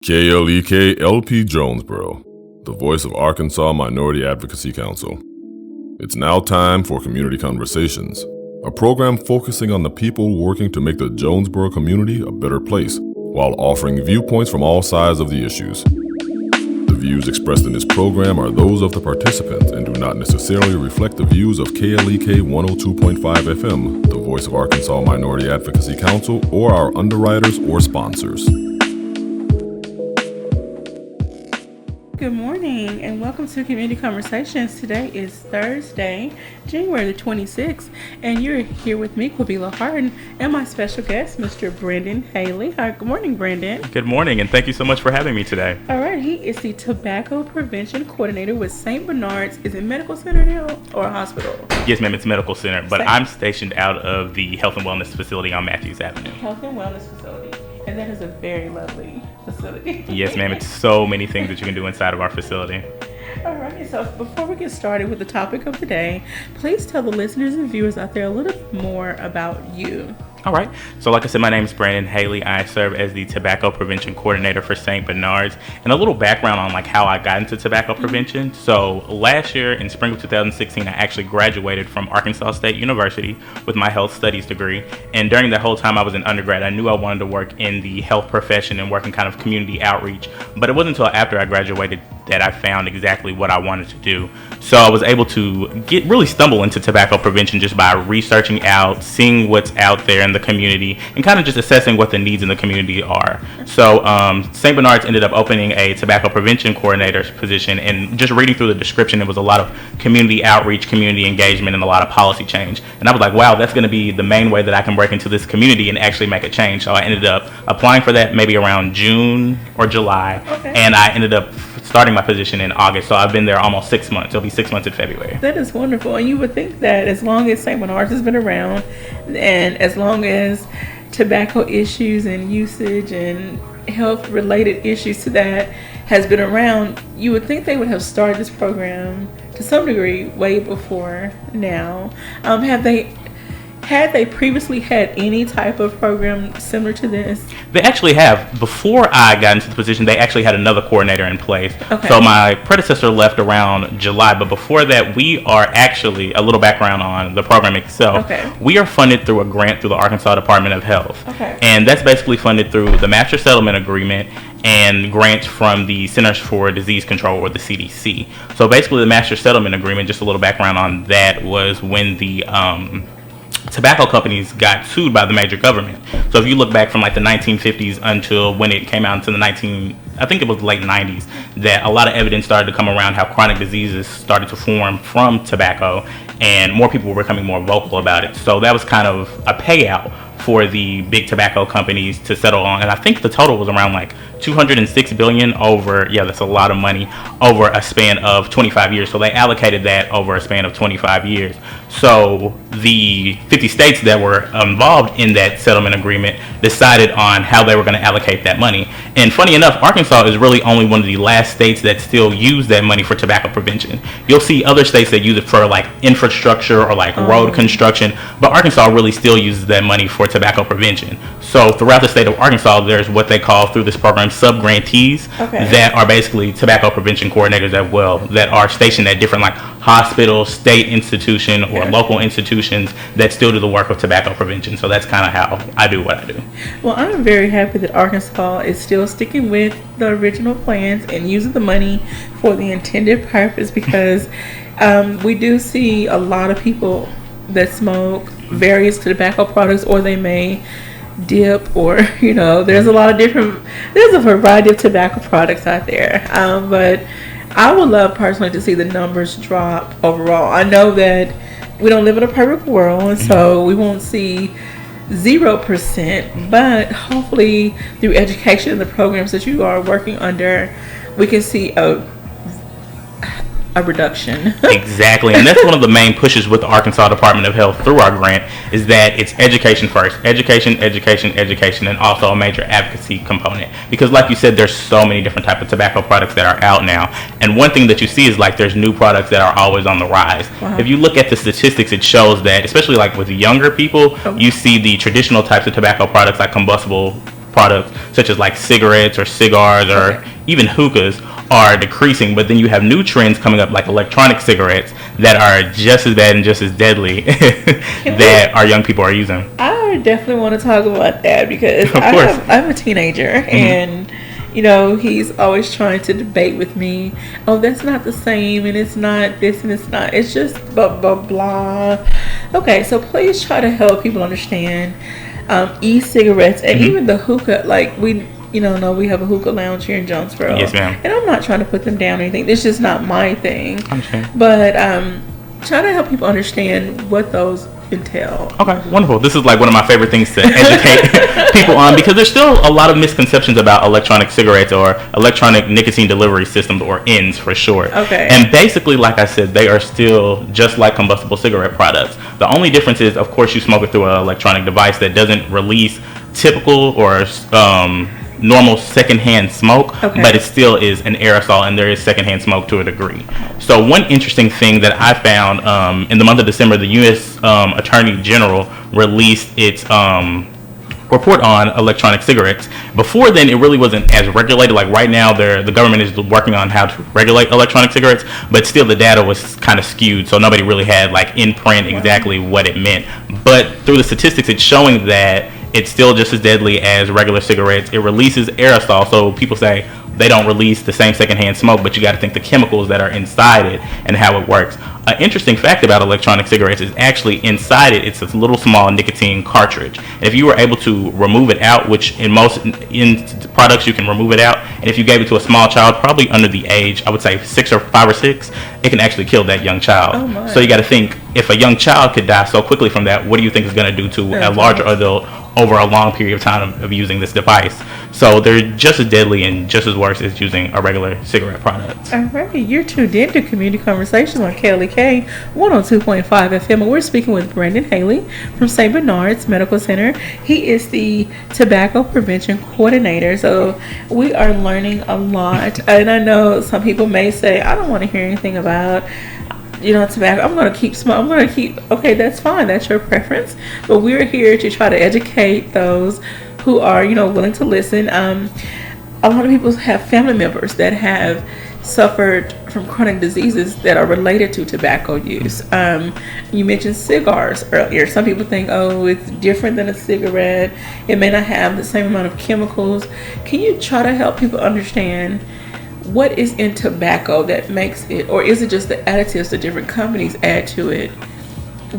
KLEK-LP Jonesboro, the voice of Arkansas Minority Advocacy Council. It's now time for Community Conversations, a program focusing on the people working to make the Jonesboro community a better place, while offering viewpoints from all sides of the issues. The views expressed in this program are those of the participants and do not necessarily reflect the views of KLEK 102.5 FM, the voice of Arkansas Minority Advocacy Council, or our underwriters or sponsors. Good morning and welcome to Community Conversations. Today is Thursday, January the 26th, and you're here with me, Quabila Harden, and my special guest, Mr. Brendan Hailey. Hi, good morning, Brendan. Good morning, and thank you so much for having me today. All right, he is the Tobacco Prevention Coordinator with St. Bernard's. Is it medical center now or a hospital? Yes, ma'am, it's medical center, but I'm stationed out of the Health and Wellness Facility on Matthews Avenue. Health and Wellness Facility. And that is a very lovely facility. Yes, ma'am. It's so many things that you can do inside of our facility. All right. So before we get started with the topic of the day, please tell the listeners and viewers out there a little more about you. All right. So like I said, my name is Brandon Hailey. I serve as the Tobacco Prevention Coordinator for St. Bernard's. And a little background on how I got into tobacco prevention. So last year in spring of 2016, I actually graduated from Arkansas State University with my health studies degree. And during that whole time I was in undergrad, I knew I wanted to work in the health profession and work in kind of community outreach. But it wasn't until after I graduated that I found exactly what I wanted to do. So I was able to really stumble into tobacco prevention just by researching out, seeing what's out there in the community, and kind of just assessing what the needs in the community are. So St. Bernard's ended up opening a tobacco prevention coordinator position, and just reading through the description, it was a lot of community outreach, community engagement, and a lot of policy change. And I was like, wow, that's going to be the main way that I can break into this community and actually make a change. So I ended up applying for that maybe around June or July, and I ended up starting my position in August. So I've been there almost 6 months. It'll be 6 months in February. That is wonderful. And you would think that as long as St. Bernard's has been around, and as long as tobacco issues and usage and health related issues to that has been around, you would think they would have started this program to some degree way before now. Had they previously had any type of program similar to this? They actually have. Before I got into the position, they actually had another coordinator in place. Okay. So my predecessor left around July, but before that, we are actually, a little background on the program itself. Okay. We are funded through a grant through the Arkansas Department of Health. Okay. And that's basically funded through the Master Settlement Agreement and grants from the Centers for Disease Control, or the CDC. So basically the Master Settlement Agreement, just a little background on that, was when the tobacco companies got sued by the major government. So if you look back from the 1950s until when it came out into the I think it was late 90s, that a lot of evidence started to come around how chronic diseases started to form from tobacco, and more people were becoming more vocal about it. So that was kind of a payout for the big tobacco companies to settle on, and I think the total was around $206 billion over, that's a lot of money, over a span of 25 years. So they allocated that over a span of 25 years. So the 50 states that were involved in that settlement agreement decided on how they were going to allocate that money. And funny enough, Arkansas is really only one of the last states that still use that money for tobacco prevention. You'll see other states that use it for infrastructure or road construction, but Arkansas really still uses that money for tobacco prevention. So throughout the state of Arkansas, there's what they call through this program sub-grantees that are basically tobacco prevention coordinators as well, that are stationed at different hospitals, state institution, or local institutions that still do the work of tobacco prevention. So that's kind of how I do what I do. Well, I'm very happy that Arkansas is still sticking with the original plans and using the money for the intended purpose, because we do see a lot of people that smoke various tobacco products, or they may dip, or there's a variety of tobacco products out there, but I would love personally to see the numbers drop overall. I know that we don't live in a perfect world, and so we won't see 0%, but hopefully through education and the programs that you are working under, we can see a reduction. Exactly, and that's one of the main pushes with the Arkansas Department of Health through our grant, is that it's education first. Education, and also a major advocacy component. Because like you said, there's so many different types of tobacco products that are out now. And one thing that you see is there's new products that are always on the rise. Wow. If you look at the statistics, it shows that, especially with younger people, you see the traditional types of tobacco products like combustible products, such as like cigarettes or cigars or even hookahs, are decreasing. But then you have new trends coming up, like electronic cigarettes, that are just as bad and just as deadly that our young people are using. I definitely want to talk about that because I'm a teenager, and you know, he's always trying to debate with me. Oh, that's not the same, and it's not this, and it's not. It's just blah blah blah. Okay, so please try to help people understand e-cigarettes and even the hookah. Like we know we have a hookah lounge here in Jonesboro. Yes, ma'am. And I'm not trying to put them down or anything. It's just not my thing. Okay. But try to help people understand what those entail. Okay, wonderful. This is like one of my favorite things to educate people on, because there's still a lot of misconceptions about electronic cigarettes or electronic nicotine delivery systems, or ENDS for short. Okay. And basically, like I said, they are still just like combustible cigarette products. The only difference is, of course, you smoke it through an electronic device that doesn't release typical or normal secondhand smoke, but it still is an aerosol, and there is secondhand smoke to a degree. So one interesting thing that I found in the month of December, the U.S. Attorney General released its report on electronic cigarettes. Before then, it really wasn't as regulated. Like right now, the government is working on how to regulate electronic cigarettes, but still the data was kind of skewed, so nobody really had like in print exactly what it meant. But through the statistics, it's showing that it's still just as deadly as regular cigarettes. It releases aerosol, so people say they don't release the same secondhand smoke, but you got to think the chemicals that are inside it and how it works. An interesting fact about electronic cigarettes is actually inside it, it's a little small nicotine cartridge. And if you were able to remove it out, which in most products you can remove it out, and if you gave it to a small child, probably under the age, I would say 5 or 6, it can actually kill that young child. Oh my. So you got to think, if a young child could die so quickly from that, what do you think is going to do to a larger adult over a long period of time of using this device? So they're just as deadly and just as worse as using a regular cigarette product. All right, you're tuned in to Community Conversations on KLEK 102.5 FM, and we're speaking with Brandon Hailey from St. Bernard's Medical Center. He is the Tobacco Prevention Coordinator, so we are learning a lot. And I know some people may say, I don't want to hear anything about tobacco. I'm going to keep smoking. Okay, that's fine. That's your preference. But we're here to try to educate those who are, willing to listen. A lot of people have family members that have suffered from chronic diseases that are related to tobacco use. You mentioned cigars earlier. Some people think, oh, it's different than a cigarette. It may not have the same amount of chemicals. Can you try to help people understand what is in tobacco that makes it, or is it just the additives that different companies add to it?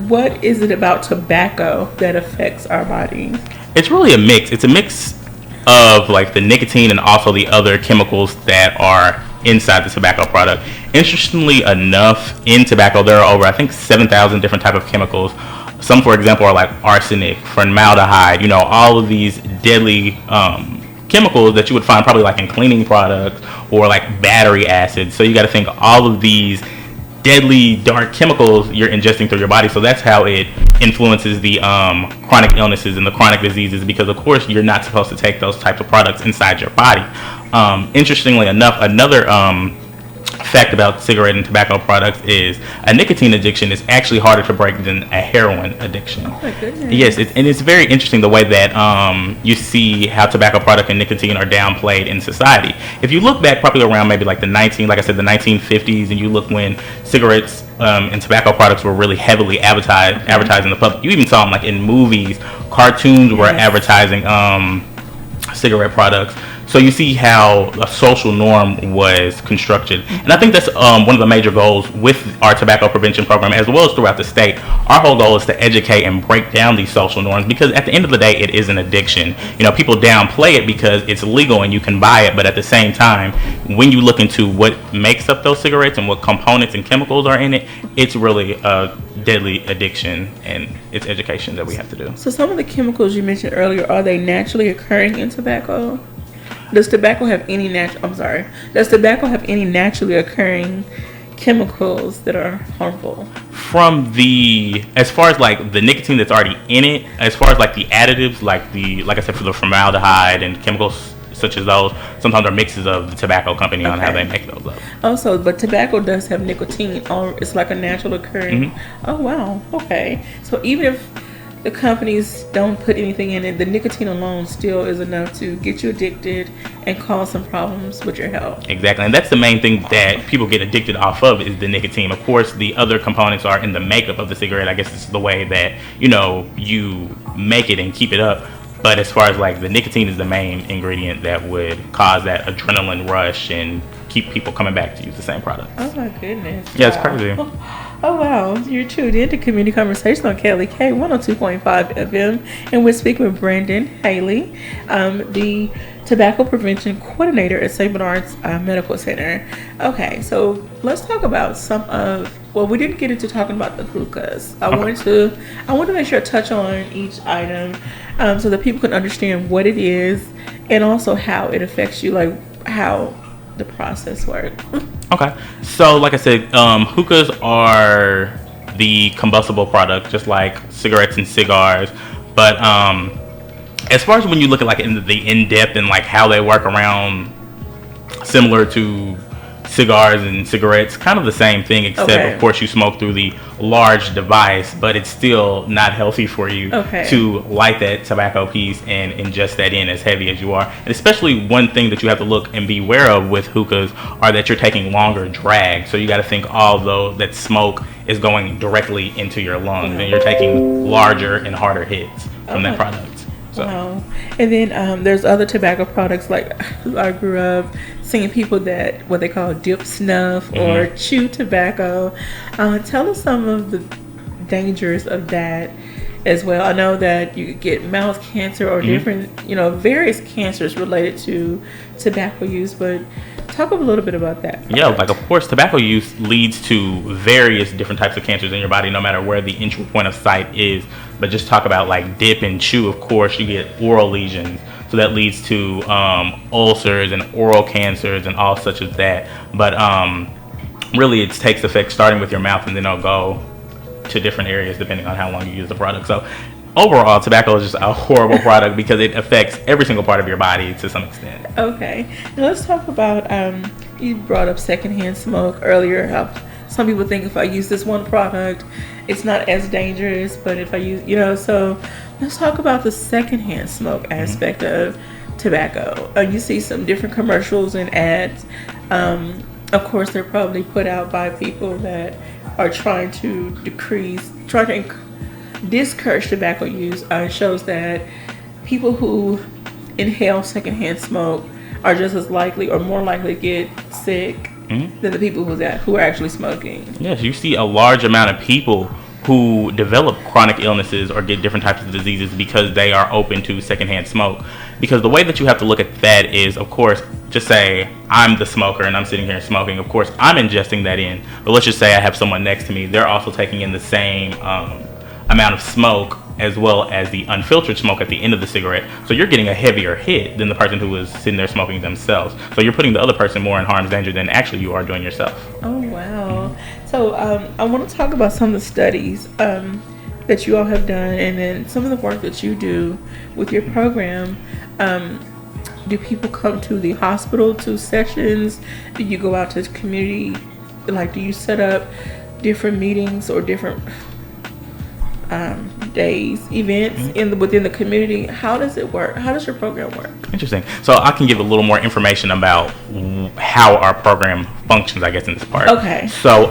What is it about tobacco that affects our body? It's really a mix. It's a mix of like the nicotine and also the other chemicals that are inside the tobacco product. Interestingly enough, in tobacco there are over, I think, 7,000 different type of chemicals. Some, for example, are like arsenic, formaldehyde, all of these deadly chemicals that you would find probably like in cleaning products or like battery acid. So you got to think all of these deadly dark chemicals you're ingesting through your body. So that's how it influences the chronic illnesses and the chronic diseases, because of course you're not supposed to take those types of products inside your body. Interestingly enough, another fact about cigarette and tobacco products is a nicotine addiction is actually harder to break than a heroin addiction. Oh my goodness. Yes, and it's very interesting the way that you see how tobacco product and nicotine are downplayed in society. If you look back probably around maybe like the 1950s, and you look when cigarettes and tobacco products were really heavily advertised in the public. You even saw them like in movies, cartoons were advertising cigarette products. So you see how a social norm was constructed. And I think that's one of the major goals with our tobacco prevention program, as well as throughout the state. Our whole goal is to educate and break down these social norms, because at the end of the day, it is an addiction. People downplay it because it's legal and you can buy it, but at the same time, when you look into what makes up those cigarettes and what components and chemicals are in it, it's really a deadly addiction, and it's education that we have to do. So some of the chemicals you mentioned earlier, are they naturally occurring in tobacco? Does tobacco have any naturally occurring chemicals that are harmful? As far as like the nicotine that's already in it, as far as like the additives, like I said, for the formaldehyde and chemicals such as those, sometimes are mixes of the tobacco company on how they make those up. Also, but tobacco does have nicotine, or it's like a natural occurring. Oh wow, okay. So even if the companies don't put anything in it, the nicotine alone still is enough to get you addicted and cause some problems with your health. Exactly, and that's the main thing that people get addicted off of is the nicotine. Of course, the other components are in the makeup of the cigarette. I guess it's the way that, you know, you make it and keep it up. But as far as like the nicotine is the main ingredient that would cause that adrenaline rush and keep people coming back to use the same product. Oh my goodness. Yeah, it's crazy. Oh wow, you're tuned into Community Conversation on KLK 102.5 FM, and we're speaking with Brandon Hailey, the Tobacco Prevention Coordinator at St. Bernard's Medical Center. Okay, so let's talk about some of, well, we didn't get into talking about the hookahs. I wanted to make sure I touch on each item so that people can understand what it is and also how it affects you, like how the process works. Okay, so like I said, hookahs are the combustible product, just like cigarettes and cigars. But as far as when you look at like the in-depth and like how they work around, similar to cigars and cigarettes, kind of the same thing, except of course you smoke through the large device, but it's still not healthy for you to light that tobacco piece and ingest that in as heavy as you are. And especially one thing that you have to look and be aware of with hookahs are that you're taking longer drag. So you got to think although that smoke is going directly into your lungs and you're taking larger and harder hits from that product. So. Wow. And then there's other tobacco products, like I grew up seeing people that what they call dip snuff or chew tobacco. Tell us some of the dangers of that as well. I know that you could get mouth cancer or different, various cancers related to tobacco use, but talk a little bit about that. Yeah, like of course tobacco use leads to various different types of cancers in your body no matter where the entry point of sight is. But just talk about like dip and chew, of course you get oral lesions, so that leads to ulcers and oral cancers and all such as that. But really it takes effect starting with your mouth and then it'll go to different areas depending on how long you use the product. So overall, tobacco is just a horrible product because it affects every single part of your body to some extent. Okay. Now let's talk about, you brought up secondhand smoke earlier. How some people think if I use this one product, it's not as dangerous, but if I use, so let's talk about the secondhand smoke aspect of tobacco. You see some different commercials and ads. Of course, they're probably put out by people that are trying to discourage tobacco use. Shows that people who inhale secondhand smoke are just as likely or more likely to get sick than the people who are actually smoking. Yes, you see a large amount of people who develop chronic illnesses or get different types of diseases because they are open to secondhand smoke. Because the way that you have to look at that is, of course, just say I'm the smoker and I'm sitting here smoking. Of course, I'm ingesting that in. But let's just say I have someone next to me. They're also taking in the same amount of smoke as well as the unfiltered smoke at the end of the cigarette. So you're getting a heavier hit than the person who was sitting there smoking themselves. So you're putting the other person more in harm's danger than actually you are doing yourself. Oh, wow. So I want to talk about some of the studies that you all have done and then some of the work that you do with your program. Do people come to the hospital to sessions? Do you go out to the community? Like, do you set up different meetings or different days, events within the community? How does it work? How does your program work? Interesting. So I can give a little more information about how our program functions, I guess, in this part. Okay. So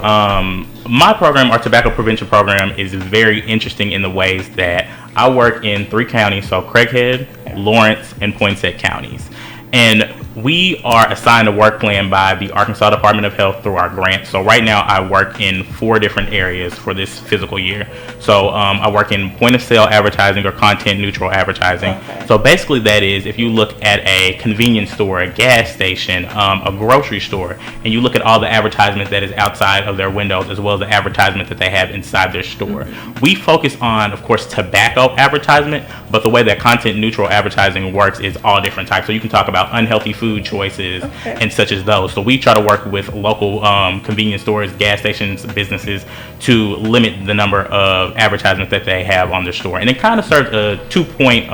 my program, our tobacco prevention program, is very interesting in the ways that I work in 3 counties, so Craighead, Lawrence, and Poinsett counties. And we are assigned a work plan by the Arkansas Department of Health through our grant. So right now I work in 4 different areas for this fiscal year. So I work in point of sale advertising or content neutral advertising. Okay. So basically that is if you look at a convenience store, a gas station, a grocery store, and you look at all the advertisement that is outside of their windows as well as the advertisement that they have inside their store. We focus on, of course, tobacco advertisement, but the way that content neutral advertising works is all different types. So you can talk about unhealthy food choices and such as those. So we try to work with local convenience stores, gas stations, businesses to limit the number of advertisements that they have on their store. And it kind of serves a 2-point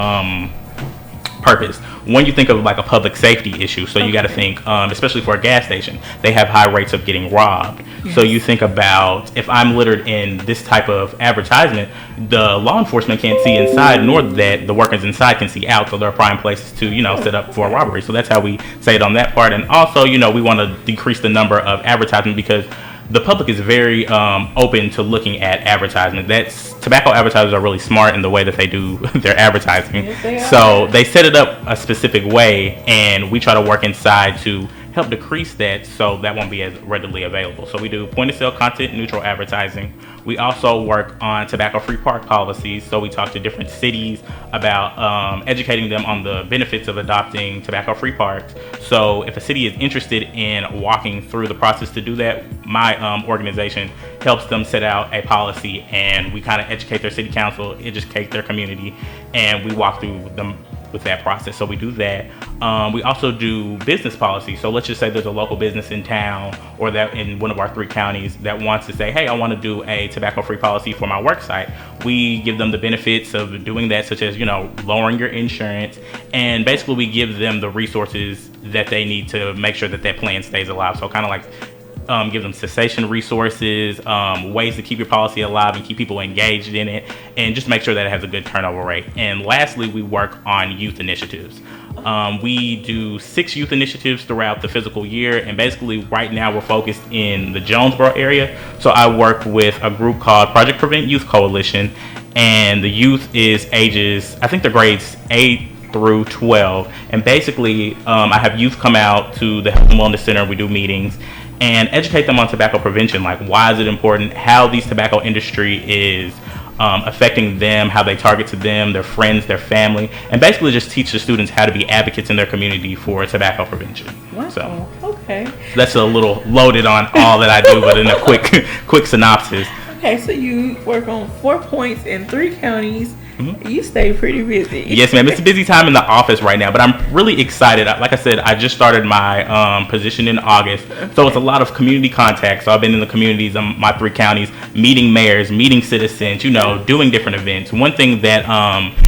purpose. when you think of like a public safety issue, so you got to think, especially for a gas station, they have high rates of getting robbed. So you think about, if I'm littered in this type of advertisement, the law enforcement can't see inside, nor that the workers inside can see out. So there are prime places to, set up for a robbery. So that's how we say it on that part. And also, we want to decrease the number of advertisements, because the public is very open to looking at advertisement. Tobacco advertisers are really smart in the way that they do their advertising. Yes, so they set it up a specific way, and we try to work inside to help decrease that, so that won't be as readily available. So we do point of sale content neutral advertising. We also work on tobacco-free park policies. So we talk to different cities about educating them on the benefits of adopting tobacco-free parks. So if a city is interested in walking through the process to do that, my organization helps them set out a policy, and we kind of educate their city council, educate their community, and we walk through them with that process. So we do that. We also do business policy. So let's just say there's a local business in town, or that in one of our 3 counties, that wants to say, hey, I want to do a tobacco-free policy for my work site. We give them the benefits of doing that, such as, lowering your insurance. And basically we give them the resources that they need to make sure that that plan stays alive. So kind of like give them cessation resources, ways to keep your policy alive and keep people engaged in it, and just make sure that it has a good turnover rate. And lastly, we work on youth initiatives. We do 6 youth initiatives throughout the fiscal year, and basically right now we're focused in the Jonesboro area. So I work with a group called Project Prevent Youth Coalition, and the youth is ages, I think they're grades 8 through 12. And basically I have youth come out to the Health and Wellness Center. We do meetings and educate them on tobacco prevention, like why is it important, how these tobacco industry is affecting them, how they target to them, their friends, their family, and basically just teach the students how to be advocates in their community for tobacco prevention. Wow. So Okay. that's a little loaded on all that I do, but in a quick synopsis. Okay, so you work on 4 points in 3 counties. Mm-hmm. You stay pretty busy. Yes, ma'am. It's a busy time in the office right now, but I'm really excited. Like I said, I just started my position in August, so it's a lot of community contact. So I've been in the communities in my 3 counties, meeting mayors, meeting citizens, doing different events. One thing that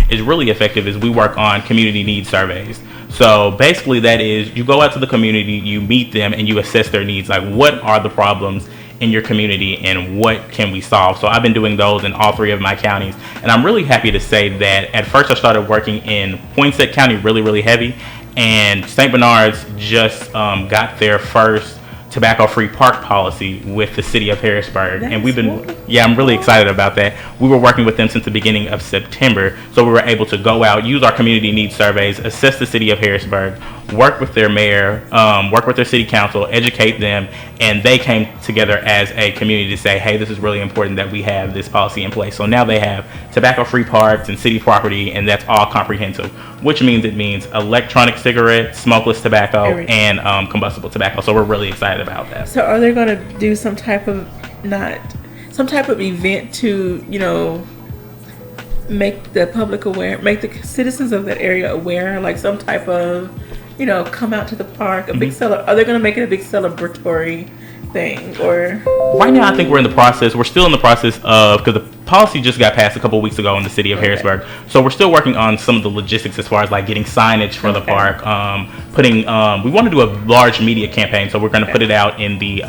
is really effective is we work on community needs surveys. So basically that is, you go out to the community, you meet them, and you assess their needs. Like, what are the problems in your community and what can we solve? So I've been doing those in all 3 of my counties, and I'm really happy to say that at first I started working in Poinsett County really heavy, and St. Bernard's just got their first tobacco-free park policy with the city of Harrisburg. That's and we've been wonderful. I'm really excited about that. We were working with them since the beginning of September, so we were able to go out, use our community needs surveys, assess the city of Harrisburg, work with their mayor, work with their city council, educate them, and they came together as a community to say, hey, this is really important that we have this policy in place. So now they have tobacco-free parks and city property, and that's all comprehensive, which means it means electronic cigarettes, smokeless tobacco, and combustible tobacco. So we're really excited about that. So are they going to do some type of event to, make the public aware, make the citizens of that area aware, like some type of, come out to the park, a big are they going to make it a big celebratory thing? Or right now I think we're still in the process of, because the policy just got passed a couple of weeks ago in the city of Harrisburg, so we're still working on some of the logistics as far as like getting signage for the park, we want to do a large media campaign, so we're going to put it out in the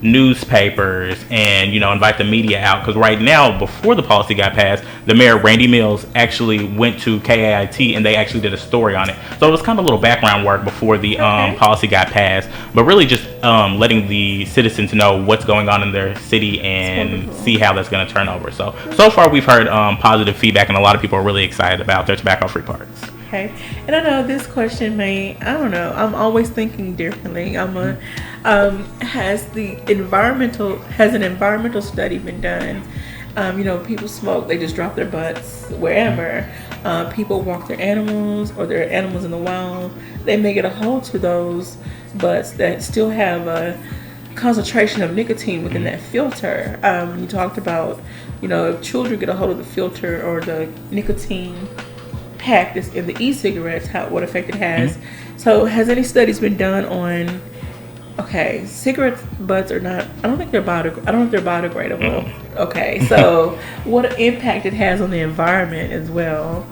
newspapers and invite the media out, because right now, before the policy got passed, the mayor Randy Mills actually went to KAIT and they actually did a story on it. So it was kind of a little background work before the policy got passed, but really just letting the citizens know what's going on in their city and see how that's going to turn over. So far we've heard positive feedback, and a lot of people are really excited about their tobacco-free parks. Okay, and I know this question I'm always thinking differently. Has an environmental study been done? People smoke, they just drop their butts wherever. People walk their animals, or their animals in the wild. They may get a hold to those butts that still have a concentration of nicotine within that filter. You talked about, if children get a hold of the filter or the nicotine pack that's in the e-cigarettes, what effect it has. So has any studies been done on, cigarette butts are not, I don't think they're biodegradable. Okay, so what impact it has on the environment as well?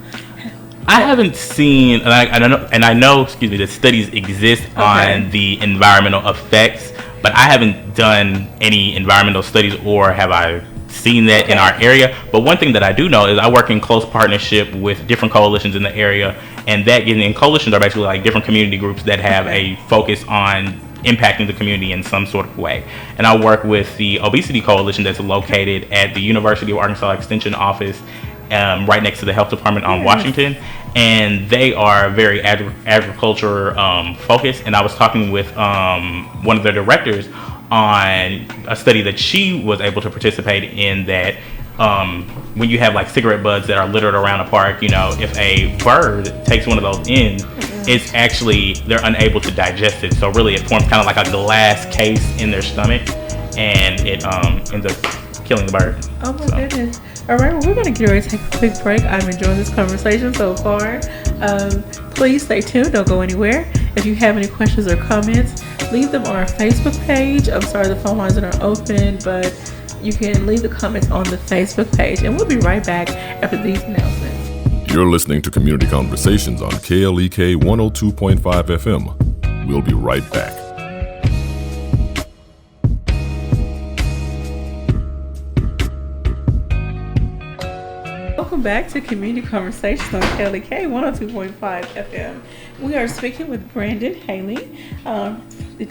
I haven't seen, and I know, excuse me, that studies exist on the environmental effects, but I haven't done any environmental studies, or have I seen that in our area. But one thing that I do know is I work in close partnership with different coalitions in the area, and coalitions are basically like different community groups that have a focus on impacting the community in some sort of way. And I work with the Obesity Coalition that's located at the University of Arkansas Extension office, right next to the health department on Washington, and they are very agriculture focused. And I was talking with one of the directors on a study that she was able to participate in, that when you have like cigarette butts that are littered around a park, if a bird takes one of those in, it's actually, they're unable to digest it. So really it forms kind of like a glass case in their stomach, and it ends up killing the bird. Oh my goodness. All right, well, we're going to get ready to take a quick break. I'm enjoying this conversation so far. Please stay tuned. Don't go anywhere. If you have any questions or comments, leave them on our Facebook page. I'm sorry the phone lines aren't open, but you can leave the comments on the Facebook page. And we'll be right back after these announcements. You're listening to Community Conversations on KLEK 102.5 FM. We'll be right back. Welcome back to Community Conversations on KLEK 102.5 FM. We are speaking with Brandon Hailey, the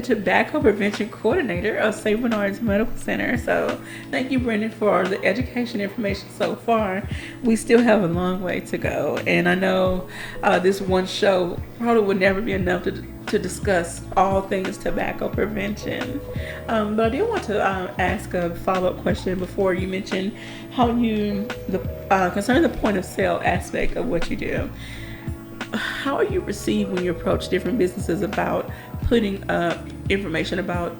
Tobacco Prevention Coordinator of St. Bernard's Medical Center. So thank you, Brandon, for the education information so far. We still have a long way to go, and I know this one show probably would never be enough to discuss all things tobacco prevention. But I do want to ask a follow-up question before you mention how concerning the point of sale aspect of what you do. How are you received when you approach different businesses about putting up information about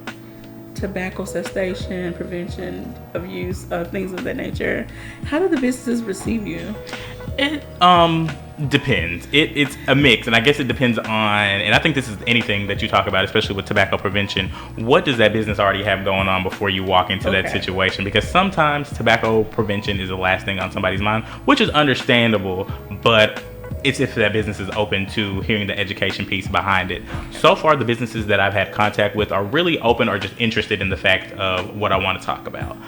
tobacco cessation, prevention of use, things of that nature? How do the businesses receive you? It depends. It's a mix, and I guess it depends on, and I think this is anything that you talk about, especially with tobacco prevention. What does that business already have going on before you walk into that situation? Because sometimes tobacco prevention is the last thing on somebody's mind, which is understandable, but it's if that business is open to hearing the education piece behind it. So far, the businesses that I've had contact with are really open or just interested in the fact of what I want to talk about.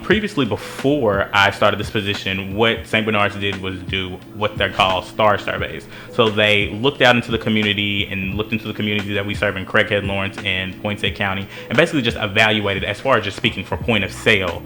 Previously, before I started this position, what St. Bernard's did was do what they're called STAR surveys. So they looked out into the community and looked into the community that we serve in Craighead, Lawrence, and Poinsett County, and basically just evaluated, as far as just speaking for point of sale,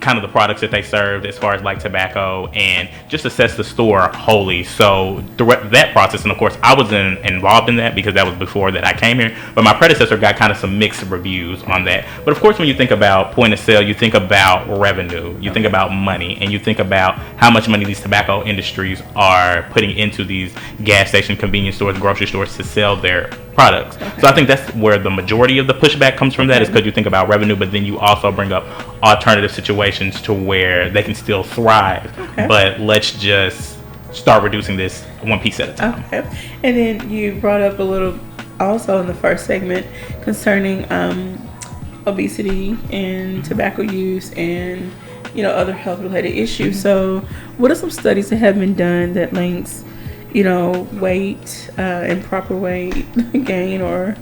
kind of the products that they served as far as like tobacco, and just assess the store wholly. So that process, and of course I was involved in that because that was before that I came here, but my predecessor got kind of some mixed reviews on that. But of course, when you think about point of sale, you think about revenue, you think about money, and you think about how much money these tobacco industries are putting into these gas station, convenience stores, grocery stores to sell their products. So I think that's where the majority of the pushback comes from, that is because you think about revenue, but then you also bring up alternative situations to where they can still thrive. But let's just start reducing this one piece at a time. And then you brought up a little also in the first segment concerning obesity and tobacco use and other health related issues. So what are some studies that have been done that links weight, improper weight gain or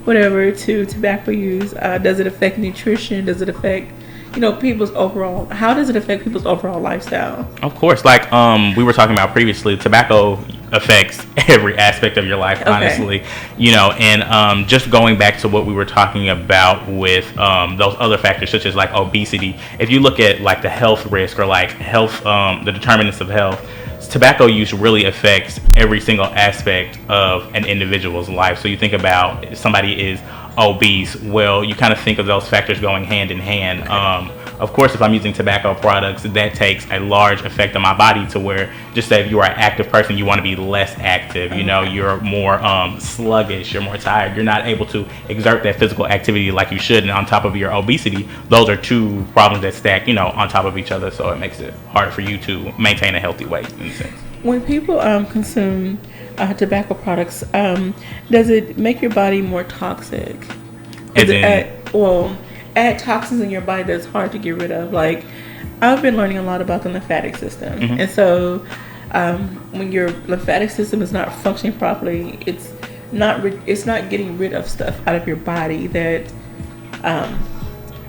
whatever to tobacco use? Does it affect nutrition? Does it affect, how does it affect people's overall lifestyle? Of course, like we were talking about previously, tobacco affects every aspect of your life, honestly. And just going back to what we were talking about with those other factors, such as like obesity, if you look at like the health risk or like health, the determinants of health, tobacco use really affects every single aspect of an individual's life. So you think about if somebody is obese, well, you kind of think of those factors going hand in hand. Of course, if I'm using tobacco products, that takes a large effect on my body to where, just say if you are an active person, you want to be less active. You're more sluggish, you're more tired. You're not able to exert that physical activity like you should. And on top of your obesity, those are two problems that stack, on top of each other. So it makes it harder for you to maintain a healthy weight in a sense. When people consume tobacco products, does it make your body more toxic? Add toxins in your body that's hard to get rid of. Like, I've been learning a lot about the lymphatic system, and so when your lymphatic system is not functioning properly, it's not getting rid of stuff out of your body that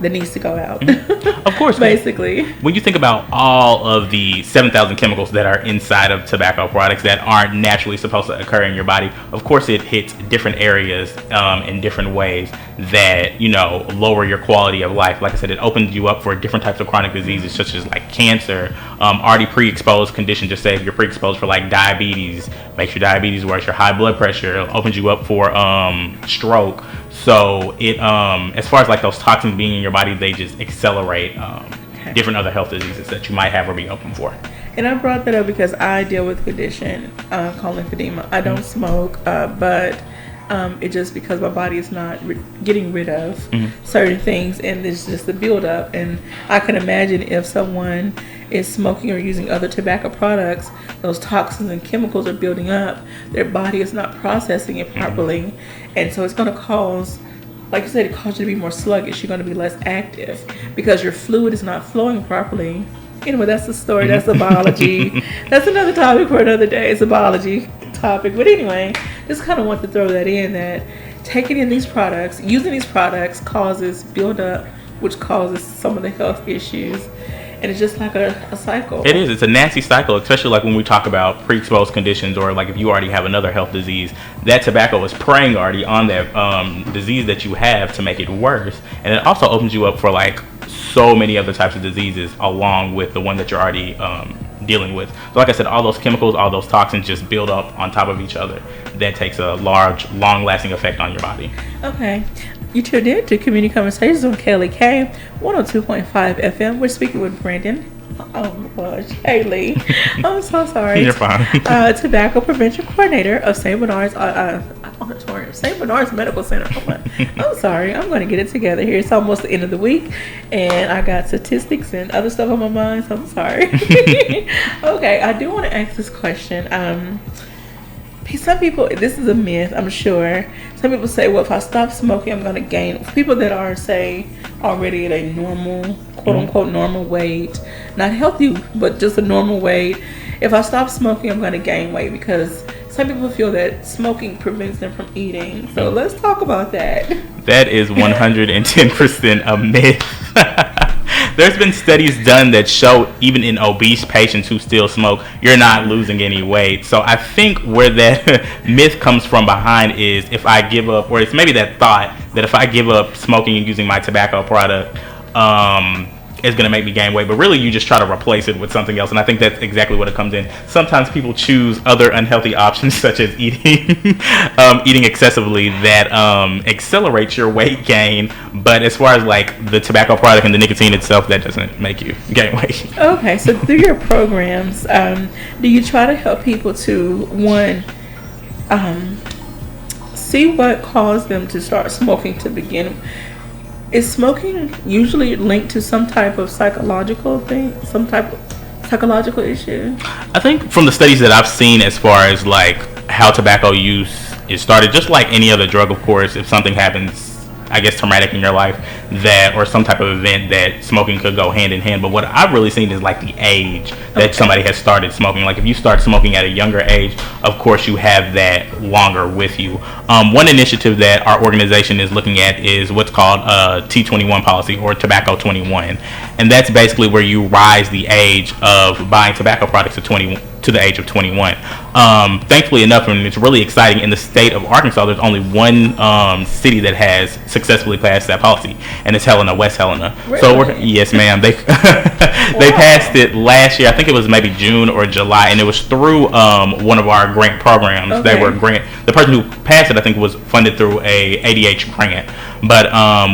needs to go out. Of course. Basically. When you think about all of the 7,000 chemicals that are inside of tobacco products that aren't naturally supposed to occur in your body, of course it hits different areas in different ways that, lower your quality of life. Like I said, it opens you up for different types of chronic diseases such as like cancer, already pre-exposed conditions. Just say if you're pre-exposed for like diabetes, makes your diabetes worse, your high blood pressure, opens you up for stroke. So it, as far as like those toxins being in your body, they just accelerate different other health diseases that you might have or be open for. And I brought that up because I deal with a condition called lymphedema. I don't smoke, but it's just because my body is not getting rid of certain things, and there's just a buildup. And I can imagine if someone is smoking or using other tobacco products, those toxins and chemicals are building up. Their body is not processing it properly, and so it's going to cause, like you said, it causes you to be more sluggish. You're going to be less active because your fluid is not flowing properly. Anyway, that's the story. That's the biology. That's another topic for another day. It's a biology topic. But anyway, just kind of want to throw that in, that taking in these products, using these products causes buildup, which causes some of the health issues. And it's just like a cycle. It is. It's a nasty cycle, especially like when we talk about pre-exposed conditions, or like if you already have another health disease, that tobacco is preying already on that disease that you have to make it worse. And it also opens you up for like so many other types of diseases along with the one that you're already dealing with. So like I said, all those chemicals, all those toxins just build up on top of each other. That takes a large, long-lasting effect on your body. Okay. You tuned in to Community Conversations on KLEK 102.5 FM. We're speaking with Brandon. Oh my gosh, Hailey. I'm so sorry. You're fine. Tobacco Prevention Coordinator of St. Bernard's Auditorium, St. Bernard's Medical Center. I'm sorry. I'm going to get it together here. It's almost the end of the week, and I got statistics and other stuff on my mind, so I'm sorry. Okay, I do want to ask this question. Some people, this is a myth, I'm sure. Some people say, well, if I stop smoking, I'm going to gain. People that are, say, already at a normal, quote-unquote, normal weight, not healthy, but just a normal weight, if I stop smoking, I'm going to gain weight, because some people feel that smoking prevents them from eating. So let's talk about that. That is 110% a myth. There's been studies done that show even in obese patients who still smoke, you're not losing any weight. So I think where that myth comes from behind is if I give up, or it's maybe that thought that if I give up smoking and using my tobacco product, it's going to make me gain weight. But really, you just try to replace it with something else. And I think that's exactly what it comes in. Sometimes people choose other unhealthy options, such as eating excessively, that accelerates your weight gain. But as far as like the tobacco product and the nicotine itself, that doesn't make you gain weight. Okay, so through your programs, do you try to help people to, one, see what caused them to start smoking to begin with? Is smoking usually linked to some type of psychological thing, some type of psychological issue? I think from the studies that I've seen, as far as like how tobacco use is started, just like any other drug, of course, if something happens, I guess, traumatic in your life, that, or some type of event, that smoking could go hand in hand. But what I've really seen is like the age that somebody has started smoking. Like if you start smoking at a younger age, of course you have that longer with you. One initiative that our organization is looking at is what's called a T21 policy, or Tobacco 21. And that's basically where you rise the age of buying tobacco products to the age of 21. Thankfully enough, and it's really exciting, in the state of Arkansas, there's only one city that has successfully passed that policy, and it's Helena, West Helena. Really? So yes, ma'am. They they passed it last year. I think it was maybe June or July, and it was through one of our grant programs. Okay. The person who passed it, I think, was funded through a ADH grant. But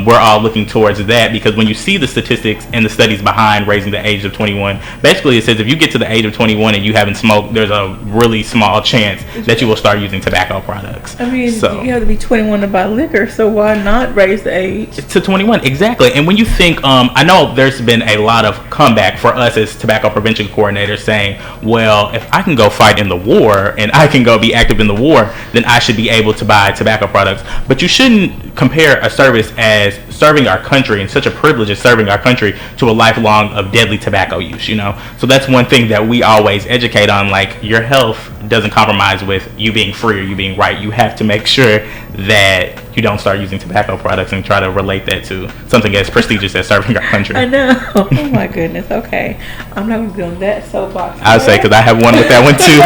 we're all looking towards that, because when you see the statistics and the studies behind raising the age of 21, basically it says if you get to the age of 21 and you haven't and smoke, there's a really small chance that you will start using tobacco products. I mean, you have to be 21 to buy liquor, so why not raise the age to 21? Exactly. And when you think, I know there's been a lot of comeback for us as tobacco prevention coordinators saying, well, if I can go fight in the war and I can go be active in the war, then I should be able to buy tobacco products. But you shouldn't compare a service as serving our country and such a privilege as serving our country to a lifelong of deadly tobacco use, you know? So that's one thing that we always educate on, like, your health doesn't compromise with you being free or you being right. You have to make sure that you don't start using tobacco products and try to relate that to something as prestigious as serving our country. I know. Oh my goodness. Okay. I'm not going to be on that soapbox. I would say, because I have one with that one too.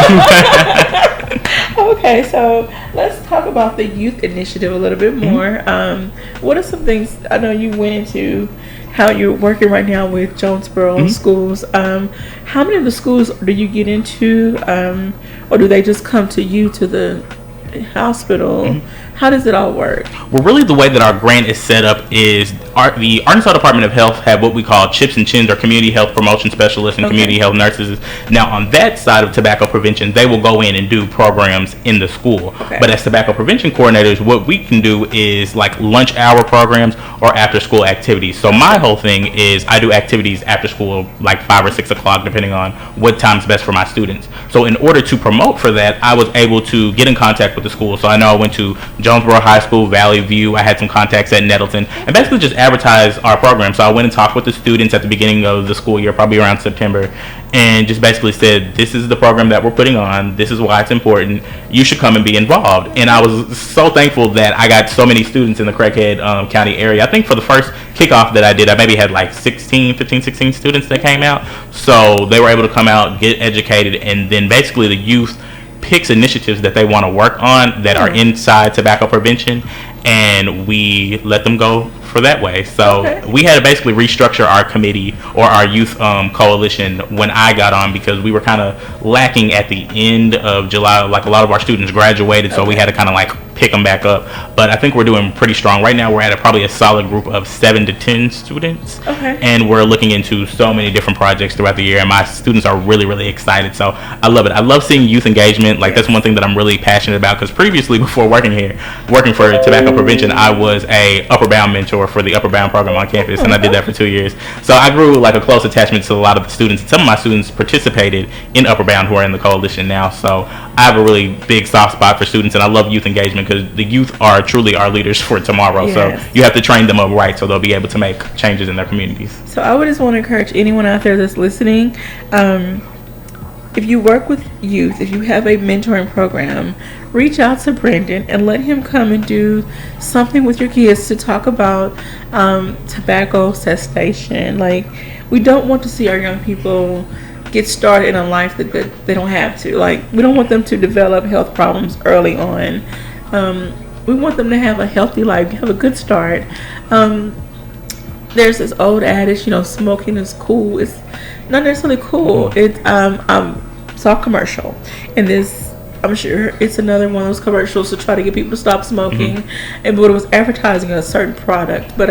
Okay, so let's talk about the youth initiative a little bit more. What are some things, I know you went into how you're working right now with Jonesboro schools. How many of the schools do you get into, or do they just come to you to the hospital? How does it all work? Well, really the way that our grant is set up is the Arkansas Department of Health have what we call CHIPS and CHINs, or Community Health Promotion Specialists and Community Health Nurses. Now, on that side of tobacco prevention, they will go in and do programs in the school. But as tobacco prevention coordinators, what we can do is like lunch hour programs or after school activities. So my whole thing is I do activities after school, like 5 or 6 o'clock, depending on what time's best for my students. So in order to promote for that, I was able to get in contact with the school. So I know I went to Jonesboro High School, Valley View. I had some contacts at Nettleton, and basically just advertise our program. So I went and talked with the students at the beginning of the school year, probably around September, and just basically said, this is the program that we're putting on. This is why it's important. You should come and be involved. And I was so thankful that I got so many students in the Craighead County area. I think for the first kickoff that I did, I maybe had like 16 students that came out. So they were able to come out, get educated, and then basically the youth picks initiatives that they want to work on that are inside tobacco prevention, and we let them go for that way. So we had to basically restructure our committee or our youth coalition when I got on, because we were kind of lacking at the end of July. Like, a lot of our students graduated, so we had to kind of like pick them back up. But I think we're doing pretty strong right now. We're at probably a solid group of 7 to 10 students, and we're looking into so many different projects throughout the year, and my students are really, really excited. So I love it. I love seeing youth engagement. Like, that's one thing that I'm really passionate about, because previously, before working for tobacco prevention, I was a Upper Bound mentor for the Upper Bound program on campus, and I did that for 2 years. So I grew like a close attachment to a lot of the students. Some of my students participated in Upper Bound who are in the coalition now. So I have a really big soft spot for students, and I love youth engagement, because the youth are truly our leaders for tomorrow. So you have to train them up right so they'll be able to make changes in their communities. So I would just want to encourage anyone out there that's listening, if you work with youth, if you have a mentoring program, reach out to Brendan and let him come and do something with your kids to talk about tobacco cessation. Like, we don't want to see our young people get started in a life that they don't have to. Like, we don't want them to develop health problems early on. We want them to have a healthy life, have a good start. There's this old adage, smoking is cool. It's not necessarily cool. I saw a commercial, and I'm sure it's another one of those commercials to try to get people to stop smoking, but it was advertising a certain product. But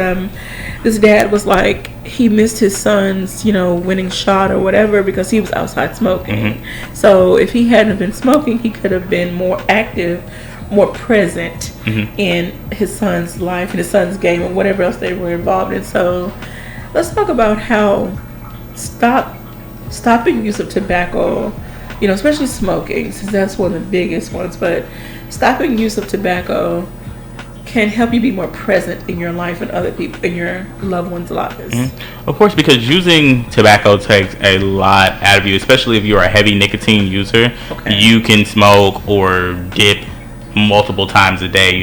this dad was like, he missed his son's winning shot or whatever because he was outside smoking. So if he hadn't been smoking, he could have been more active, more present in his son's life and his son's game and whatever else they were involved in. So let's talk about how stopping use of tobacco, especially smoking, since that's one of the biggest ones, but stopping use of tobacco can help you be more present in your life and other people in your loved ones' lives. Of course, because using tobacco takes a lot out of you, especially if you're a heavy nicotine user. You can smoke or dip multiple times a day,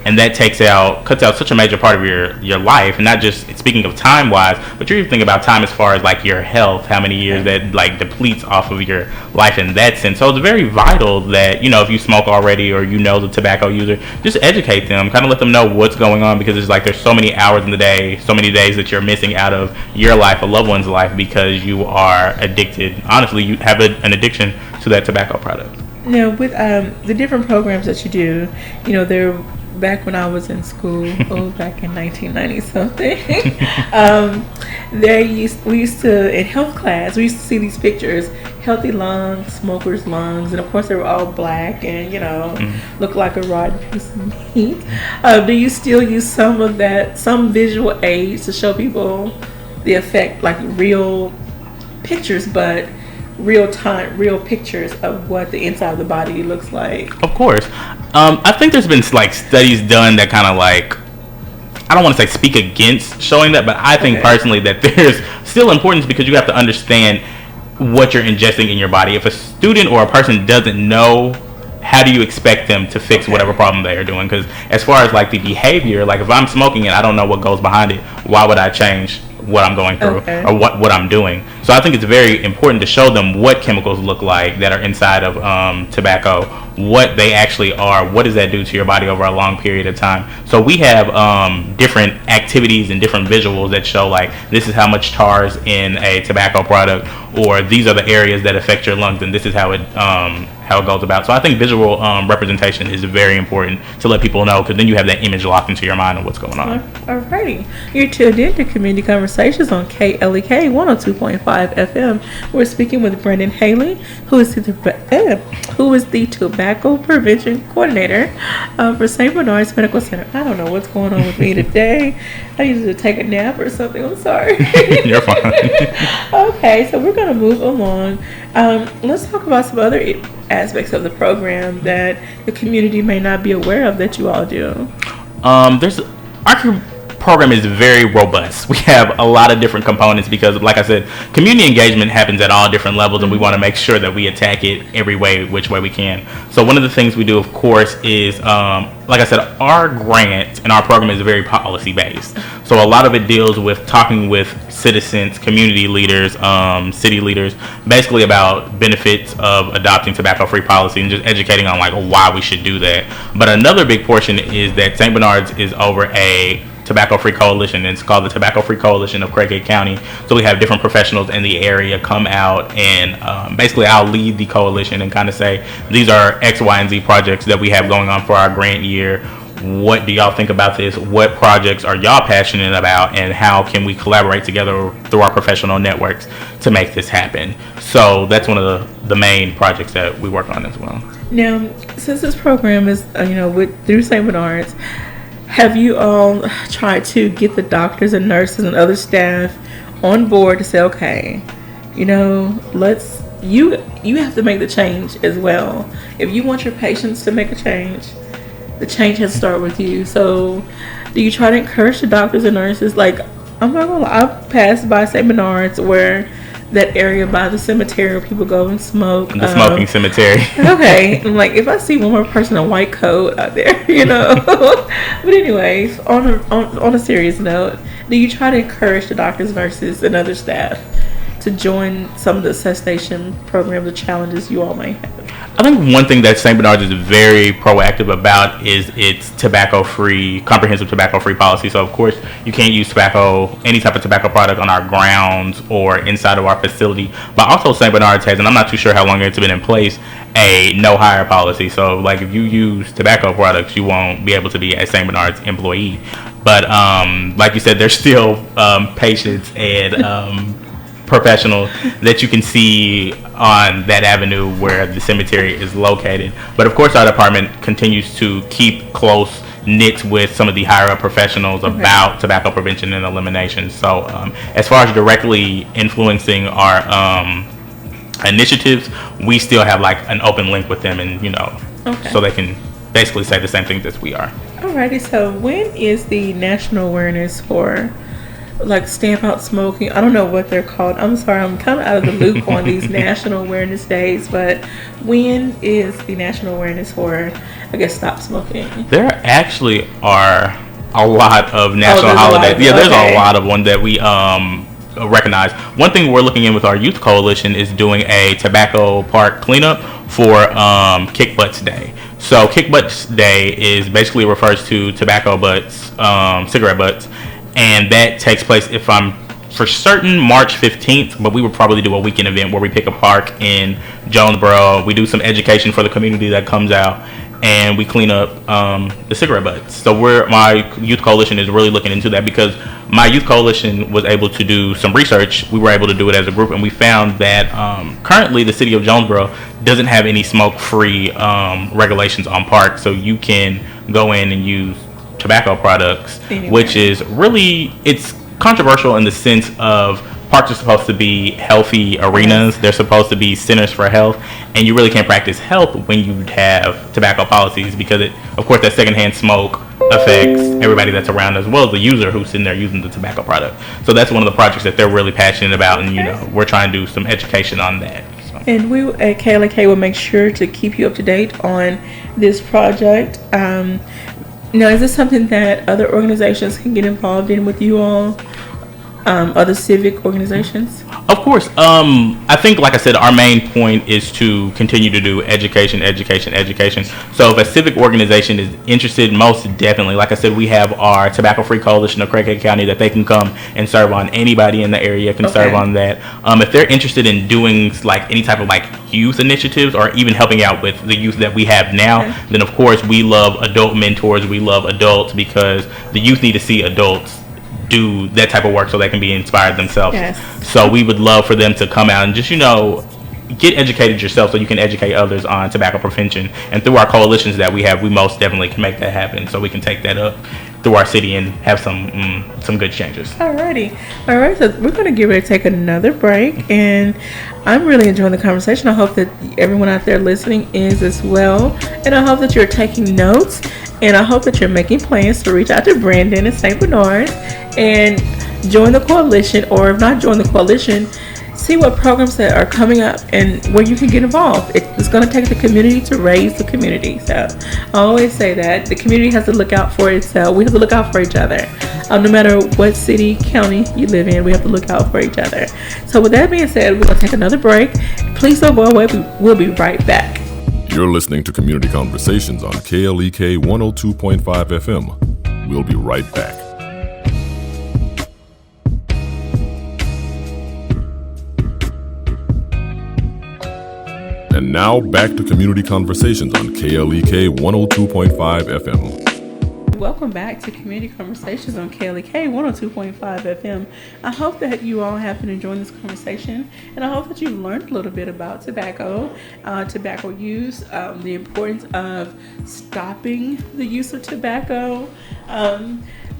and that cuts out such a major part of your life. And not just speaking of time wise, but you're even thinking about time as far as like your health, how many years that like depletes off of your life in that sense. So it's very vital that if you smoke already or the tobacco user, just educate them, kind of let them know what's going on, because it's like there's so many hours in the day, so many days that you're missing out of your life, a loved one's life, because you are addicted. Honestly, you have an addiction to that tobacco product. With the different programs that you do, they're back when I was in school, back in 1990 something, we used to, in health class, we used to see these pictures, healthy lungs, smokers' lungs, and of course they were all black and, looked like a rotten piece of meat. Do you still use some of that, some visual aids to show people the effect, like real pictures, but real pictures of what the inside of the body looks like? Of course. I think there's been like studies done that kind of like, I don't want to say speak against showing that, but I think personally that there's still importance because you have to understand what you're ingesting in your body. If a student or a person doesn't know, how do you expect them to fix whatever problem they are doing? Because as far as like the behavior, like if I'm smoking and I don't know what goes behind it, why would I change what I'm going through or what I'm doing? So I think it's very important to show them what chemicals look like that are inside of tobacco, what they actually are, what does that do to your body over a long period of time. So we have different activities and different visuals that show like this is how much tar is in a tobacco product, or these are the areas that affect your lungs, and this is how it goes about. So I think visual representation is very important to let people know, because then you have that image locked into your mind of what's going on. Alrighty, you're tuned in to Community Conversations on KLEK 102.5 FM. We're speaking with Brendan Hailey, who is the Tobacco Prevention Coordinator for St. Bernard's Medical Center. I don't know what's going on with me today. I need to take a nap or something. I'm sorry. You're fine. Okay, so we're going to move along. Let's talk about some other aspects of the program that the community may not be aware of that you all do. Our program is very robust. We have a lot of different components because, like I said, community engagement happens at all different levels, and we want to make sure that we attack it every way, which way we can. So one of the things we do, of course, is, like I said, our grant and our program is very policy based. So a lot of it deals with talking with citizens, community leaders, city leaders, basically about benefits of adopting tobacco-free policy and just educating on like why we should do that. But another big portion is that St. Bernard's is over a tobacco-free coalition, and it's called the Tobacco-Free Coalition of Craighead County. So we have different professionals in the area come out, and basically I'll lead the coalition and kind of say, these are X, Y, and Z projects that we have going on for our grant year. What do y'all think about this? What projects are y'all passionate about, and how can we collaborate together through our professional networks to make this happen? So that's one of the main projects that we work on as well. Now, since this program is through St. Bernard's, have you all tried to get the doctors and nurses and other staff on board to say, okay, you have to make the change as well. If you want your patients to make a change, the change has to start with you. So do you try to encourage the doctors and nurses? Like, I'm not gonna lie, I've passed by St. Bernard's, where that area by the cemetery where people go and smoke. The smoking cemetery. Okay. I'm like, if I see one more person in a white coat out there, But anyways, on a serious note, do you try to encourage the doctors, nurses, and other staff to join some of the cessation programs, the challenges you all may have? I think one thing that St. Bernard's is very proactive about is its comprehensive tobacco-free policy. So, of course, you can't use any type of tobacco product on our grounds or inside of our facility. But also St. Bernard's has, and I'm not too sure how long it's been in place, a no-hire policy. So, like, if you use tobacco products, you won't be able to be a St. Bernard's employee. But, like you said, there's still patients and professional that you can see on that avenue where the cemetery is located. But of course, our department continues to keep close knit with some of the higher up professionals about tobacco prevention and elimination. So as far as directly influencing our initiatives, we still have like an open link with them, and so they can basically say the same things as we are. Alrighty, so when is the national awareness for like stamp out smoking? I don't know what they're called. I'm sorry, I'm kind of out of the loop on these national awareness days, but when is the national awareness for, I guess, stop smoking? There actually are a lot of national holidays. There's a lot of one that we recognize. One thing we're looking in with our youth coalition is doing a tobacco park cleanup for Kick Butts Day. So Kick Butts Day is basically refers to tobacco butts, cigarette butts, and that takes place, if I'm for certain, March 15th, but we would probably do a weekend event where we pick a park in Jonesboro. We do some education for the community that comes out, and we clean up the cigarette butts. So my youth coalition is really looking into that, because my youth coalition was able to do some research. We were able to do it as a group, and we found that currently the city of Jonesboro doesn't have any smoke-free regulations on parks, so you can go in and use tobacco products, which is really, it's controversial in the sense of parks are supposed to be healthy arenas. They're supposed to be centers for health, and you really can't practice health when you have tobacco policies, because of course, that secondhand smoke affects everybody that's around, as well as the user who's sitting there using the tobacco product. So that's one of the projects that they're really passionate about, and we're trying to do some education on that. So. And we at KLK will make sure to keep you up to date on this project. Now, is this something that other organizations can get involved in with you all? Other civic organizations? Of course. I think, like I said, our main point is to continue to do education. So if a civic organization is interested, most definitely, like I said, we have our Tobacco-Free Coalition of Craighead County that they can come and serve on. Anybody in the area can serve on that. If they're interested in doing like any type of like youth initiatives, or even helping out with the youth that we have now, then of course we love adult mentors. We love adults, because the youth need to see adults do that type of work so they can be inspired themselves. So we would love for them to come out and just, get educated yourself so you can educate others on tobacco prevention. And through our coalitions that we have, we most definitely can make that happen, so we can take that up through our city and have some good changes. Alrighty. All right, so we're going to get ready to take another break, and I'm really enjoying the conversation. I hope that everyone out there listening is as well, and I hope that you're taking notes, and I hope that you're making plans to reach out to Brandon in St. Bernard and join the coalition, or if not join the coalition, see what programs that are coming up and where you can get involved. It's going to take the community to raise the community. So I always say that the community has to look out for itself. We have to look out for each other. No matter what city, county you live in, we have to look out for each other. So with that being said, we're going to take another break. Please don't go away. We'll be right back. You're listening to Community Conversations on KLEK 102.5 FM. We'll be right back. And now back to Community Conversations on KLEK 102.5 FM. Welcome back to Community Conversations on KLEK 102.5 FM. I hope that you all have been enjoying this conversation, and I hope that you've learned a little bit about tobacco use, the importance of stopping the use of tobacco.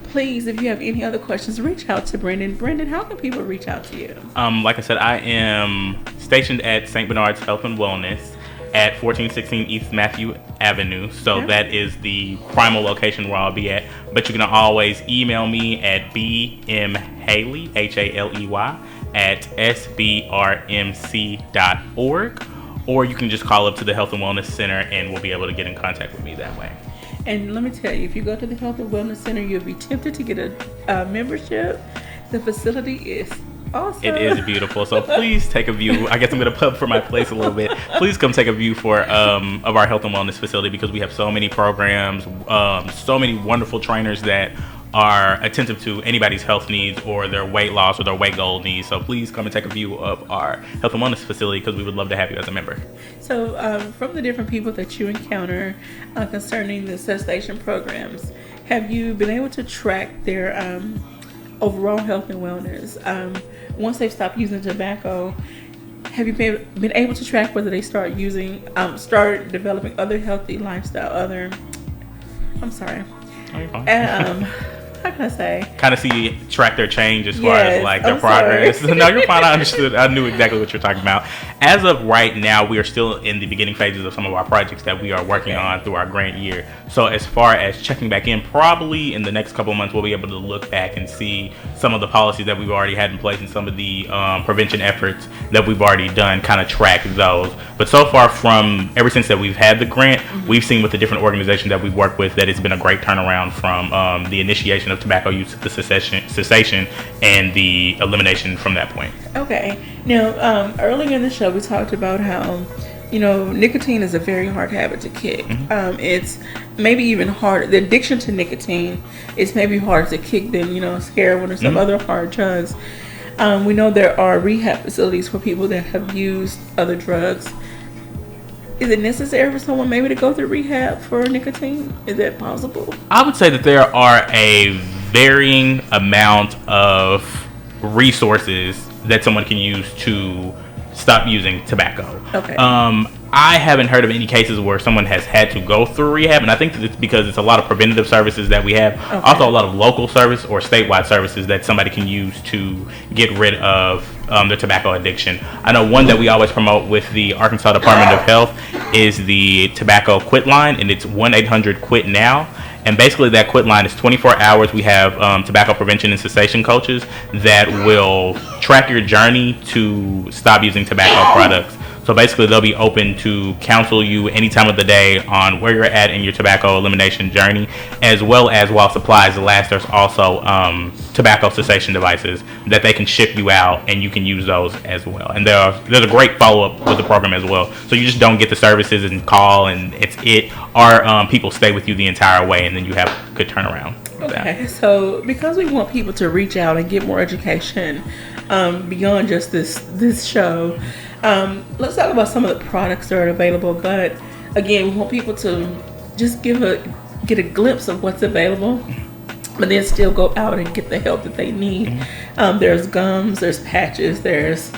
Please, if you have any other questions, reach out to Brendan. Brendan, how can people reach out to you? Like I said, I am stationed at St. Bernard's Health and Wellness at 1416 East Matthew Avenue. So that is the primal location where I'll be at. But you can always email me at bmhaley, Haley, at sbrmc.org. Or you can just call up to the Health and Wellness Center, and we'll be able to get in contact with me that way. And let me tell you, if you go to the Health and Wellness Center, you'll be tempted to get a membership. The facility is awesome. It is beautiful. So please take a view. I guess I'm going to pub for my place a little bit. Please come take a view of our health and wellness facility, because we have so many programs, so many wonderful trainers that are attentive to anybody's health needs or their weight loss or their weight goal needs. So please come and take a view of our health and wellness facility, because we would love to have you as a member. So from the different people that you encounter concerning the cessation programs, have you been able to track their overall health and wellness? Once they've stopped using tobacco, have you been able to track whether they start developing other healthy lifestyle, how can I say? Kind of track their change as far as like their progress. No, you're fine. I understood. I knew exactly what you're talking about. As of right now, we are still in the beginning phases of some of our projects that we are working on through our grant year. So as far as checking back in, probably in the next couple of months, we'll be able to look back and see some of the policies that we've already had in place and some of the prevention efforts that we've already done, kind of track those. But so far, from ever since that we've had the grant, we've seen with the different organizations that we've worked with that it's been a great turnaround from the initiation of tobacco use to the cessation and the elimination from that point. Okay. Now, earlier in the show, we talked about how, nicotine is a very hard habit to kick. It's maybe even harder. The addiction to nicotine is maybe harder to kick than, heroin or some other hard drugs. We know there are rehab facilities for people that have used other drugs. is it necessary for someone maybe to go through rehab for nicotine? Is that possible? I would say that there are a varying amount of resources that someone can use to stop using tobacco. Okay. I haven't heard of any cases where someone has had to go through rehab, and I think that it's because it's a lot of preventative services that we have. Okay. Also, a lot of local service or statewide services that somebody can use to get rid of their tobacco addiction. I know one that we always promote with the Arkansas Department of Health is the Tobacco Quit Line, and it's 1-800-QUIT-NOW. And basically that quit line is 24 hours. We have tobacco prevention and cessation coaches that will track your journey to stop using tobacco products. So basically they'll be open to counsel you any time of the day on where you're at in your tobacco elimination journey, as well as while supplies last, there's also tobacco cessation devices that they can ship you out, and you can use those as well. And there's a great follow-up with the program as well. So you just don't get the services and call and it's it. Our people stay with you the entire way, and then you have a good turnaround. Okay, so because we want people to reach out and get more education beyond just this show, let's talk about some of the products that are available. But again, we want people to just get a glimpse of what's available, but then still go out and get the help that they need. There's gums, there's patches, there's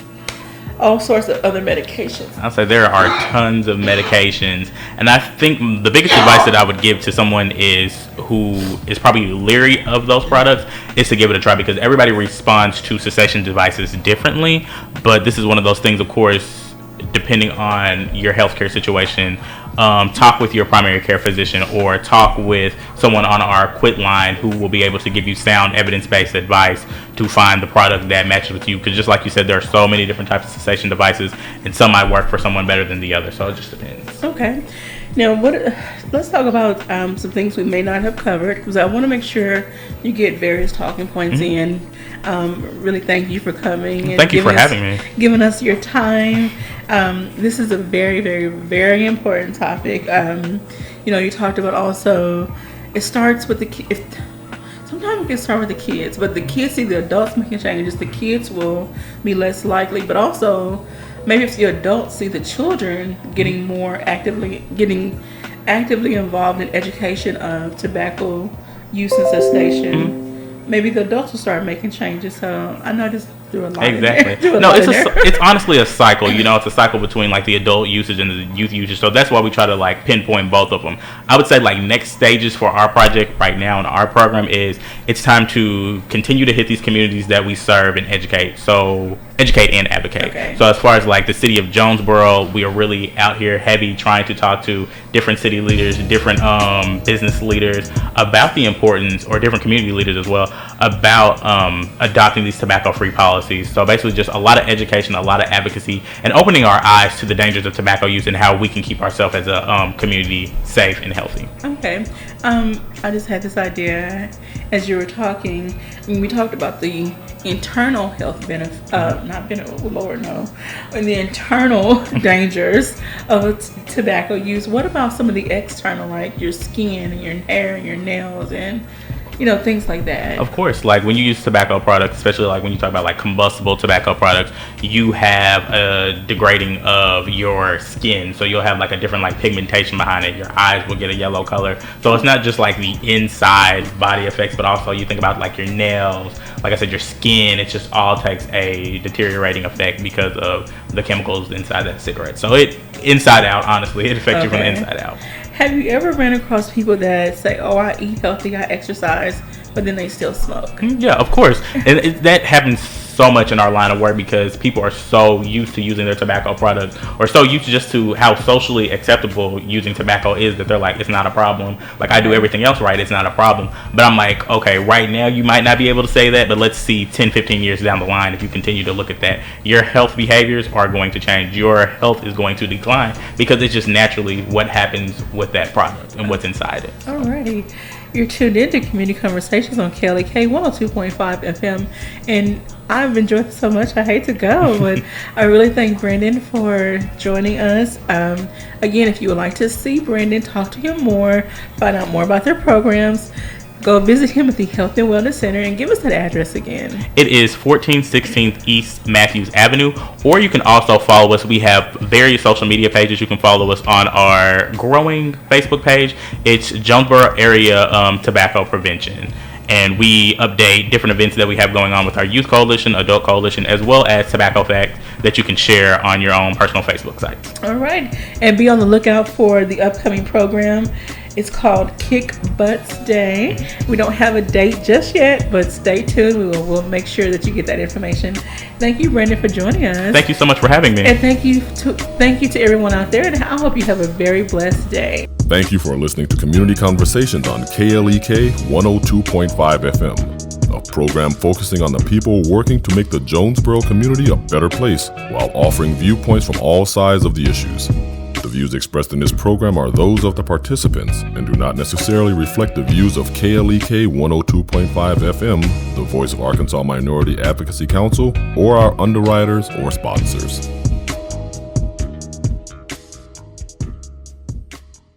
all sorts of other medications. I'll say there are tons of medications, and I think the biggest advice that I would give to someone who is probably leery of those products is to give it a try, because everybody responds to cessation devices differently. But this is one of those things, of course, depending on your healthcare situation. Talk with your primary care physician or talk with someone on our quit line who will be able to give you sound evidence-based advice to find the product that matches with you, because just like you said, there are so many different types of cessation devices, and some might work for someone better than the other, so it just depends. Okay. Now, let's talk about some things we may not have covered, because I want to make sure you get various talking points in. Really thank you for coming. And thank you for having me. Giving us your time. This is a very, very, very important topic. You talked about also, it starts with the kids. Sometimes we can start with the kids, but the kids see the adults making changes, the kids will be less likely. But also, maybe if the adults see the children getting actively involved in education of tobacco use and cessation, maybe the adults will start making changes. So I know this through a lot. Exactly. It's honestly a cycle. It's a cycle between like the adult usage and the youth usage. So that's why we try to like pinpoint both of them. I would say like next stages for our project right now in our program is it's time to continue to hit these communities that we serve and educate. So educate and advocate. Okay. So as far as like the city of Jonesboro, we are really out here heavy trying to talk to different city leaders, different business leaders about the importance, or different community leaders as well, about adopting these tobacco-free policies. So basically just a lot of education, a lot of advocacy, and opening our eyes to the dangers of tobacco use and how we can keep ourselves as a community safe and healthy. Okay. I just had this idea as you were talking, when we talked about the internal health and the internal dangers of tobacco use. What about some of the external, like your skin and your hair and your nails and things like that? Of course, like when you use tobacco products, especially like when you talk about like combustible tobacco products, you have a degrading of your skin. So you'll have like a different like pigmentation behind it. Your eyes will get a yellow color. So it's not just like the inside body effects, but also you think about like your nails, like I said, your skin. It just all takes a deteriorating effect because of the chemicals inside that cigarette. So it inside out, honestly, it affects you from the inside out. Have you ever ran across people that say, "Oh, I eat healthy, I exercise," but then they still smoke? Yeah, of course. And that happens so much in our line of work because people are so used to using their tobacco products, or so used just to how socially acceptable using tobacco is, that they're like, it's not a problem. Like, I do everything else right, it's not a problem. But I'm like, okay, right now you might not be able to say that, but let's see 10, 15 years down the line, if you continue to look at that, your health behaviors are going to change. Your health is going to decline because it's just naturally what happens with that product and what's inside it. Alrighty. You're tuned into Community Conversations on KLEK 102.5 FM, and I've enjoyed it so much. I hate to go, but I really thank Brandon for joining us. Again, if you would like to see Brandon, talk to him more, find out more about their programs, go visit him at the Health and Wellness Center, and give us that address again. It is 1416th East Matthews Avenue, or you can also follow us. We have various social media pages. You can follow us on our growing Facebook page. It's Jonesboro Area Tobacco Prevention. And we update different events that we have going on with our Youth Coalition, Adult Coalition, as well as Tobacco Facts that you can share on your own personal Facebook sites. All right. And be on the lookout for the upcoming program. It's called Kick Butts Day. We don't have a date just yet, but stay tuned. We'll make sure that you get that information. Thank you, Brendan, for joining us. Thank you so much for having me. And thank you to everyone out there. And I hope you have a very blessed day. Thank you for listening to Community Conversations on KLEK 102.5 FM, a program focusing on the people working to make the Jonesboro community a better place while offering viewpoints from all sides of the issues. The views expressed in this program are those of the participants and do not necessarily reflect the views of KLEK 102.5 FM, the voice of Arkansas Minority Advocacy Council, or our underwriters or sponsors.